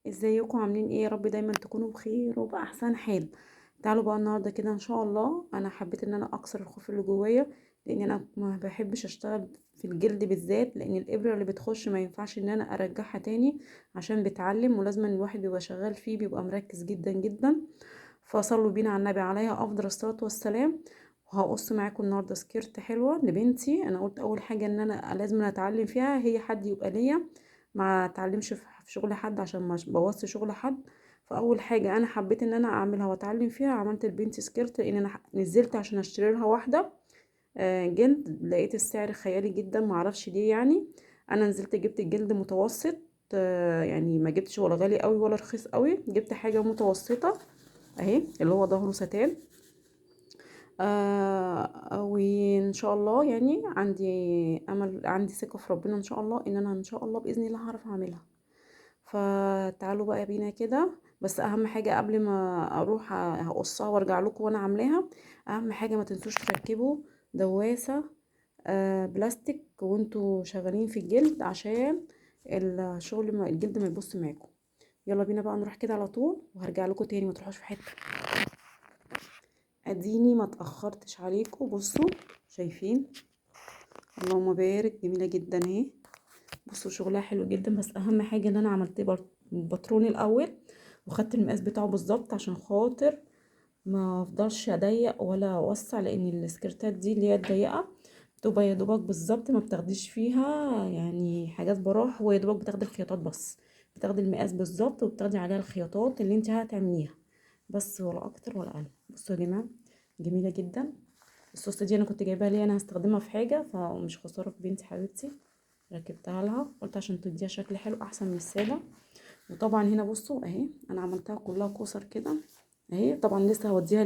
ازيكم عاملين ايه؟ يا رب دايما تكونوا بخير وبأحسن حال. تعالوا بقى النهارده كده ان شاء الله. انا حبيت ان انا اكسر الخوف اللي جوايا، لان انا ما بحبش اشتغل في الجلد بالذات، لان الابره اللي بتخش ما ينفعش ان انا ارجعها تاني عشان بتعلم، ولازم الواحد بيبقى شغال فيه بيبقى مركز جدا جدا. فصلوا بينا على النبي عليه افضل الصلاه والسلام. وهقص معاكم النهارده سكيرت حلوه لبنتي. انا قلت اول حاجه ان انا لازم اتعلم فيها هي حد يبقى ليا، ما اتعلمش في شغل حد عشان ما بوظش شغل حد. فاول حاجه انا حبيت ان انا اعملها واتعلم فيها، عملت البنت سكيرت، لان انا نزلت عشان اشتري لها واحده جلد. لقيت السعر خيالي جدا، ما اعرفش ليه يعني. انا نزلت جبت الجلد متوسط، يعني ما جبتش ولا غالي قوي ولا رخيص قوي، جبت حاجه متوسطه اهي اللي هو ظهره ستان. وان شاء الله يعني عندي امل، عندي ثقه في ربنا ان شاء الله ان انا ان شاء الله باذن الله هعرف اعملها. فتعالوا بقى بينا كده. بس اهم حاجه قبل ما اروح هقصها وارجع لكم وانا عاملاها، اهم حاجه ما تنسوش تركبوا دواسه بلاستيك وانتوا شغالين في الجلد، عشان الشغل ما الجلد ما يبص معاكم. يلا بينا بقى نروح كده على طول وهرجع لكم تاني، ما تروحوش في حته. اديني ما تاخرتش عليكم. بصوا شايفين؟ اللهم بارك، جميله جدا اهي. بصوا شغلها حلو جدا، بس اهم حاجه ان انا عملت باترون الاول وخدت المقاس بتاعه بالظبط، عشان خاطر ما افضلش اضيق ولا اوسع، لان السكرتات دي اللي هي الضيقه بتبقى يا دوبك بالظبط، ما بتاخديش فيها يعني حاجات براح، ويا دوبك بتاخدي الخياطات بس، بتاخدي المقاس بالظبط وبتاخدي عليها الخياطات اللي انت هتعمليها بس، ولا اكتر ولا اقل. بصوا يا جماعه، جميله جدا. الصوص دي انا كنت جايباها لي، انا هستخدمها في حاجه فمش خساره في بنتي حبيبتي. ركبتها لها، قلت عشان تديها شكل حلو احسن من الساده. وطبعا هنا بصوا اهي انا عملتها كلها كوسر كده اهي. طبعا لسه هوديها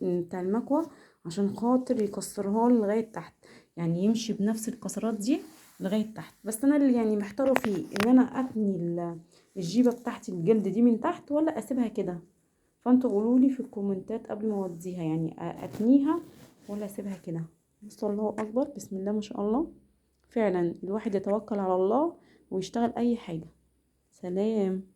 بتاع المكوى عشان خاطر يكسرها لي لغايه تحت، يعني يمشي بنفس الكسرات دي لغايه تحت. بس انا اللي يعني محتاره فيه ان انا اتني الجيبه بتاعتي الجلد دي من تحت ولا اسيبها كده. فانتوا قولوا لي في الكومنتات قبل ما اوديها، يعني اتنيها ولا اسيبها كده. بصوا الله اكبر، بسم الله ما شاء الله. فعلا الواحد يتوكل على الله ويشتغل اي حاجه. سلام.